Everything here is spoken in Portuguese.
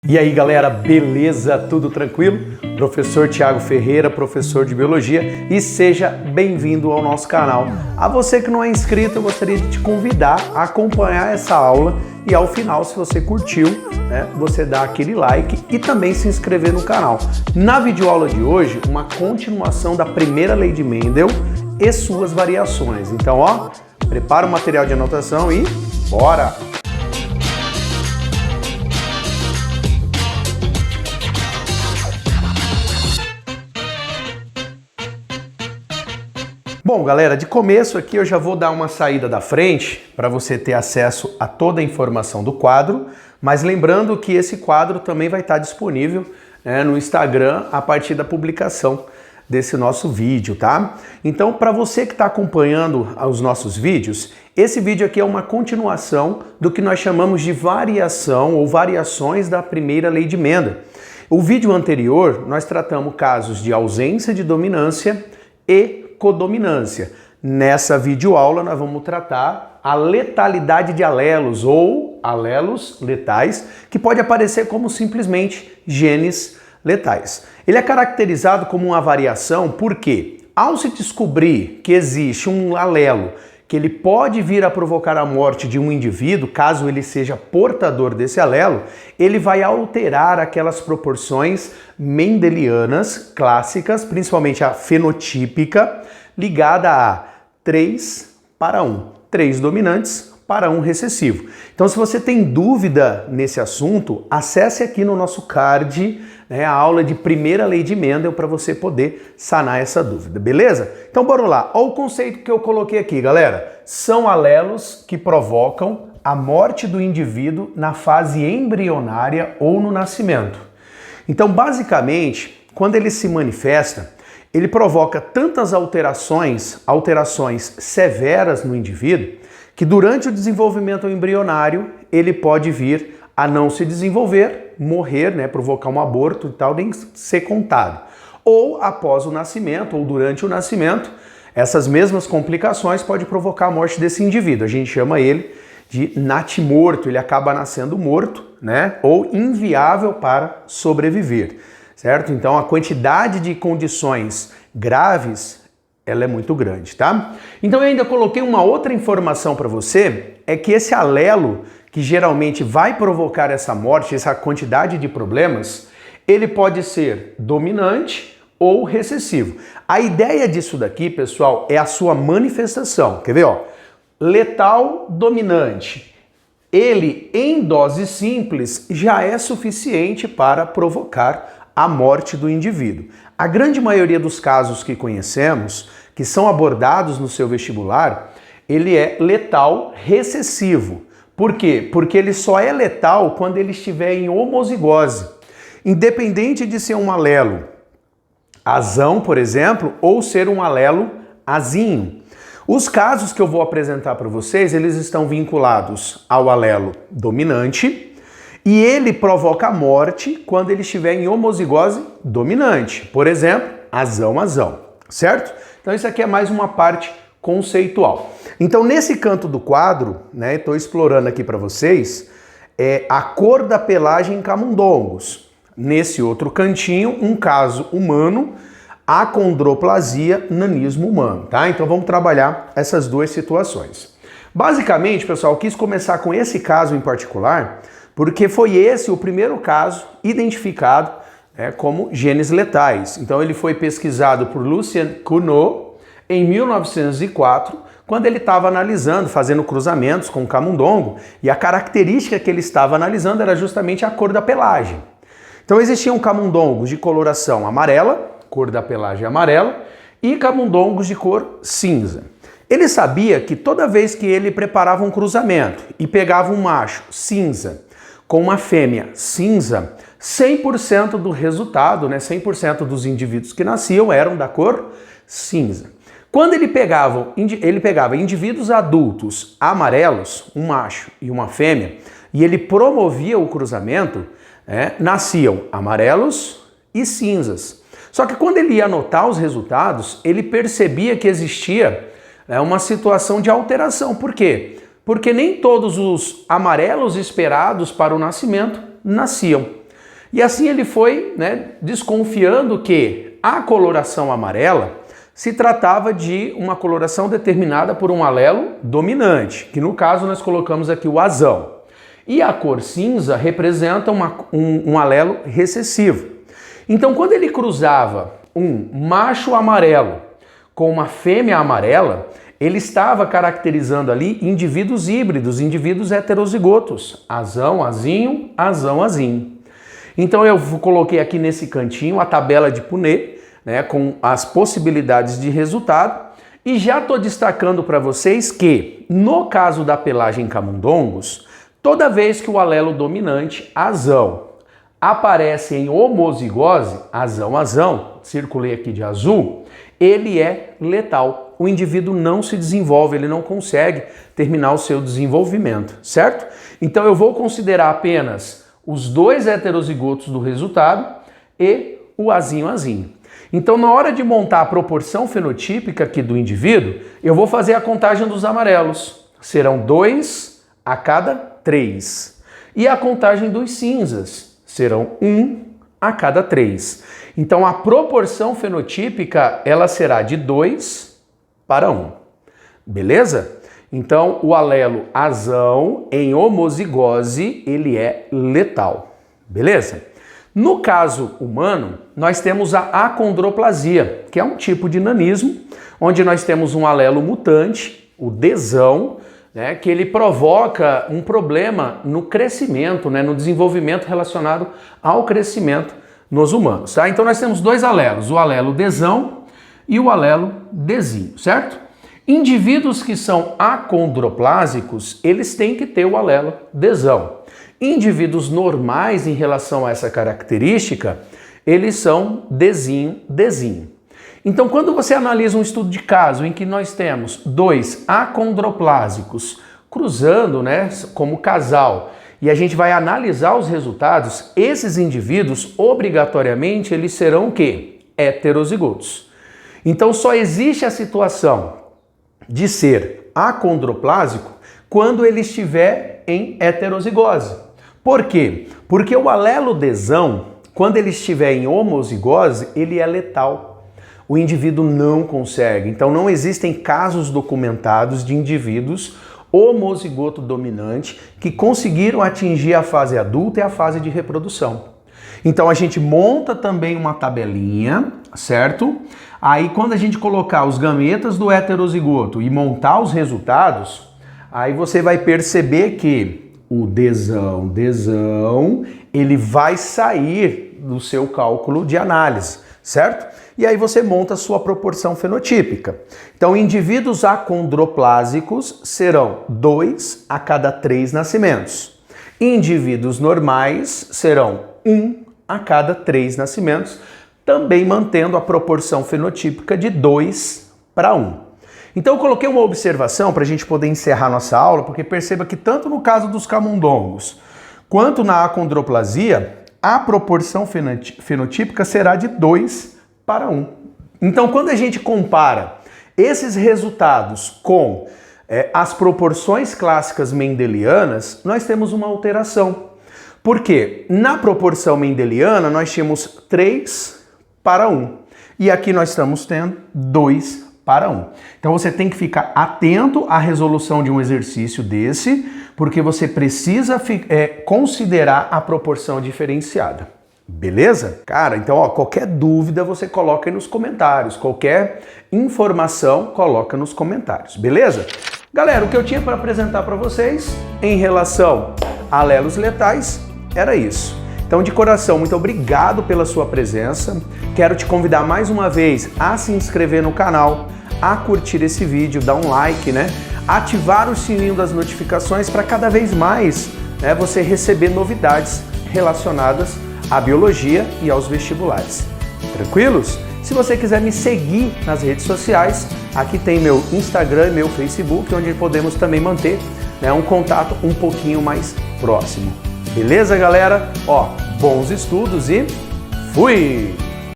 E aí galera, beleza? Tudo tranquilo? Professor Thiago Ferreira, professor de Biologia, e seja bem-vindo ao nosso canal. A você que não é inscrito, eu gostaria de te convidar a acompanhar essa aula e ao final, se você curtiu, você dá aquele like e também se inscrever no canal. Na videoaula de hoje, uma continuação da primeira lei de Mendel e suas variações. Então, prepara o material de anotação e bora! Bom, galera, de começo aqui eu já vou dar uma saída da frente para você ter acesso a toda a informação do quadro, mas lembrando que esse quadro também vai estar disponível no Instagram a partir da publicação desse nosso vídeo, tá? Então, para você que está acompanhando os nossos vídeos, esse vídeo aqui é uma continuação do que nós chamamos de variação ou variações da primeira lei de Mendel. O vídeo anterior nós tratamos casos de ausência de dominância e codominância. Nessa videoaula nós vamos tratar a letalidade de alelos ou alelos letais, que pode aparecer como simplesmente genes letais. Ele é caracterizado como uma variação porque, ao se descobrir que existe um alelo que ele pode vir a provocar a morte de um indivíduo, caso ele seja portador desse alelo, ele vai alterar aquelas proporções mendelianas clássicas, principalmente a fenotípica, ligada a 3:1. 3 dominantes para 1 recessivo. Então, se você tem dúvida nesse assunto, acesse aqui no nosso card a aula de primeira lei de Mendel para você poder sanar essa dúvida, beleza? Então, bora lá. Olha o conceito que eu coloquei aqui, galera. São alelos que provocam a morte do indivíduo na fase embrionária ou no nascimento. Então, basicamente, quando ele se manifesta, ele provoca tantas alterações severas no indivíduo, que durante o desenvolvimento embrionário ele pode vir a não se desenvolver, morrer, provocar um aborto e tal, nem ser contado. Ou após o nascimento, ou durante o nascimento, essas mesmas complicações podem provocar a morte desse indivíduo. A gente chama ele de natimorto, ele acaba nascendo morto, ou inviável para sobreviver, certo? Então a quantidade de condições graves ela é muito grande, tá? Então eu ainda coloquei uma outra informação para você, é que esse alelo que geralmente vai provocar essa morte, essa quantidade de problemas, ele pode ser dominante ou recessivo. A ideia disso daqui, pessoal, é a sua manifestação. Quer ver, letal dominante. Ele, em dose simples, já é suficiente para provocar a morte do indivíduo. A grande maioria dos casos que conhecemos, que são abordados no seu vestibular, ele é letal recessivo. Por quê? Porque ele só é letal quando ele estiver em homozigose. Independente de ser um alelo azão, por exemplo, ou ser um alelo azinho. Os casos que eu vou apresentar para vocês, eles estão vinculados ao alelo dominante, e ele provoca a morte quando ele estiver em homozigose dominante. Por exemplo, azão, certo? Então isso aqui é mais uma parte conceitual. Então nesse canto do quadro, estou explorando aqui para vocês, a cor da pelagem em camundongos. Nesse outro cantinho, um caso humano, acondroplasia, nanismo humano, tá? Então vamos trabalhar essas duas situações. Basicamente, pessoal, eu quis começar com esse caso em particular, porque foi esse o primeiro caso identificado como genes letais. Então ele foi pesquisado por Lucien Cugnot em 1904, quando ele estava analisando, fazendo cruzamentos com o camundongo, e a característica que ele estava analisando era justamente a cor da pelagem. Então existiam camundongos de coloração amarela, cor da pelagem amarela, e camundongos de cor cinza. Ele sabia que toda vez que ele preparava um cruzamento e pegava um macho cinza com uma fêmea cinza, 100% do resultado, 100% dos indivíduos que nasciam eram da cor cinza. Quando ele pegava indivíduos adultos amarelos, um macho e uma fêmea, e ele promovia o cruzamento, nasciam amarelos e cinzas. Só que quando ele ia anotar os resultados, ele percebia que existia uma situação de alteração. Por quê? Porque nem todos os amarelos esperados para o nascimento nasciam. E assim ele foi, né, desconfiando que a coloração amarela se tratava de uma coloração determinada por um alelo dominante, que no caso nós colocamos aqui o azão. E a cor cinza representa um alelo recessivo. Então, quando ele cruzava um macho amarelo com uma fêmea amarela, ele estava caracterizando ali indivíduos híbridos, indivíduos heterozigotos. Azão, azinho, azão, azinho. Então eu coloquei aqui nesse cantinho a tabela de Punnett, né, com as possibilidades de resultado, e já estou destacando para vocês que, no caso da pelagem camundongos, toda vez que o alelo dominante, azão, aparece em homozigose, azão, circulei aqui de azul, ele é letal. O indivíduo não se desenvolve, ele não consegue terminar o seu desenvolvimento, certo? Então eu vou considerar apenas os dois heterozigotos do resultado e o azinho. Então na hora de montar a proporção fenotípica aqui do indivíduo, eu vou fazer a contagem dos amarelos. Serão 2 a cada 3. E a contagem dos cinzas serão 1 a cada 3. Então a proporção fenotípica ela será de 2 para 1. Beleza? Então o alelo azão em homozigose ele é letal. Beleza? No caso humano, nós temos a acondroplasia, que é um tipo de nanismo, onde nós temos um alelo mutante, o Dzão, né, que ele provoca um problema no crescimento, né, no desenvolvimento relacionado ao crescimento nos humanos. Tá? Então nós temos dois alelos, o alelo Dzão e o alelo Dzinho, certo? Indivíduos que são acondroplásicos, eles têm que ter o alelo Dzão. Indivíduos normais em relação a essa característica, eles são Dzinho. Então, quando você analisa um estudo de caso em que nós temos dois acondroplásicos cruzando, né, como casal, e a gente vai analisar os resultados, esses indivíduos, obrigatoriamente, eles serão o quê? Heterozigotos. Então, só existe a situação de ser acondroplásico quando ele estiver em heterozigose. Por quê? Porque o alelo Dzão, quando ele estiver em homozigose, ele é letal. O indivíduo não consegue. Então não existem casos documentados de indivíduos homozigoto dominante que conseguiram atingir a fase adulta e a fase de reprodução. Então a gente monta também uma tabelinha, certo? Aí quando a gente colocar os gametas do heterozigoto e montar os resultados, aí você vai perceber que o Dzão, ele vai sair do seu cálculo de análise, certo? E aí você monta a sua proporção fenotípica. Então, indivíduos acondroplásicos serão 2 a cada 3 nascimentos. Indivíduos normais serão 1 a cada 3 nascimentos, também mantendo a proporção fenotípica de 2 para 1. Então eu coloquei uma observação para a gente poder encerrar nossa aula, porque perceba que tanto no caso dos camundongos quanto na acondroplasia, a proporção fenotípica será de 2 para 1. Então quando a gente compara esses resultados com as proporções clássicas mendelianas, nós temos uma alteração. Por quê? Na proporção mendeliana nós tínhamos 3 para 1 e aqui nós estamos tendo 2 para 1. Então você tem que ficar atento à resolução de um exercício desse, porque você precisa considerar a proporção diferenciada. Beleza? Cara, então qualquer dúvida você coloca aí nos comentários, qualquer informação coloca nos comentários, beleza? Galera, o que eu tinha para apresentar para vocês em relação a alelos letais era isso. Então, de coração, muito obrigado pela sua presença. Quero te convidar mais uma vez a se inscrever no canal, a curtir esse vídeo, dar um like, né? Ativar o sininho das notificações para cada vez mais, né, você receber novidades relacionadas à biologia e aos vestibulares. Tranquilos? Se você quiser me seguir nas redes sociais, aqui tem meu Instagram e meu Facebook, onde podemos também manter, né, um contato um pouquinho mais próximo. Beleza, galera? Bons estudos e fui!